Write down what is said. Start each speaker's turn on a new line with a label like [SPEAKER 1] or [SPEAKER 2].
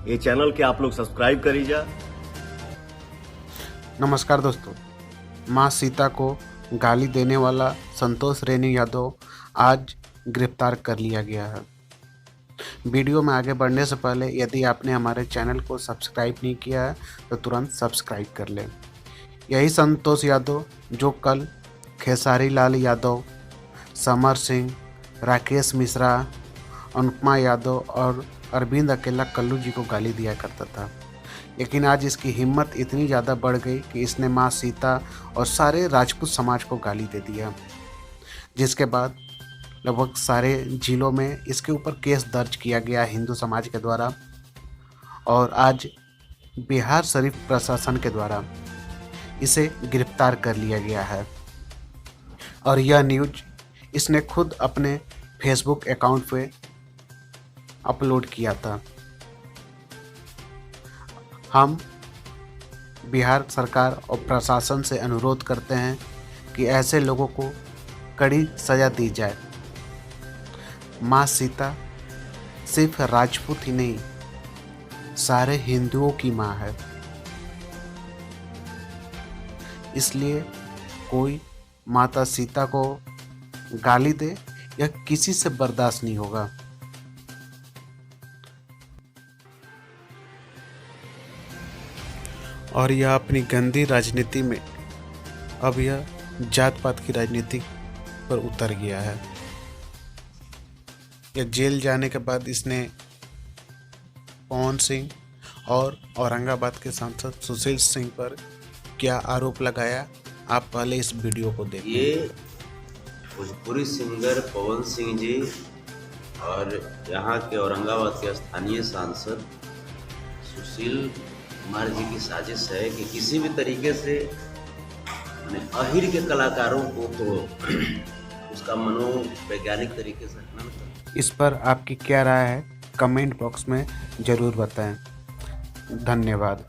[SPEAKER 1] ये चैनल के आप लोग सब्सक्राइब करीजा।
[SPEAKER 2] नमस्कार दोस्तों, मां सीता को गाली देने वाला संतोष रेणु यादव आज गिरफ्तार कर लिया गया है। वीडियो में आगे बढ़ने से पहले यदि आपने हमारे चैनल को सब्सक्राइब नहीं किया है तो तुरंत सब्सक्राइब कर लें। यही संतोष यादव जो कल खेसारी लाल यादव, समर सिंह, राकेश मिश्रा, अनुपमा यादव और अरविंद अकेला कल्लू जी को गाली दिया करता था, लेकिन आज इसकी हिम्मत इतनी ज़्यादा बढ़ गई कि इसने माँ सीता और सारे राजपूत समाज को गाली दे दिया, जिसके बाद लगभग सारे जिलों में इसके ऊपर केस दर्ज किया गया हिंदू समाज के द्वारा और आज बिहार शरीफ प्रशासन के द्वारा इसे गिरफ्तार कर लिया गया है। और यह न्यूज़ इसने खुद अपने फेसबुक अकाउंट पे अपलोड किया था। हम बिहार सरकार और प्रशासन से अनुरोध करते हैं कि ऐसे लोगों को कड़ी सज़ा दी जाए। माँ सीता सिर्फ राजपूत ही नहीं, सारे हिंदुओं की माँ है, इसलिए कोई माता सीता को गाली दे यह किसी से बर्दाश्त नहीं होगा। और यह अपनी गंदी राजनीति में अब यह जात पात की राजनीति पर उतर गया है। यह जेल जाने के बाद इसने पवन सिंह और औरंगाबाद के सांसद सुशील सिंह पर क्या आरोप लगाया, आप पहले इस वीडियो को देखिए।
[SPEAKER 3] ये भोजपुरी सिंगर पवन सिंह जी और यहाँ के औरंगाबाद के स्थानीय सांसद सुशील कुमार जी की साजिश है कि किसी भी तरीके से अहिर के कलाकारों को तो उसका मनोवैज्ञानिक तरीके से हनन कर।
[SPEAKER 2] इस पर आपकी क्या राय है, कमेंट बॉक्स में ज़रूर बताएं। धन्यवाद।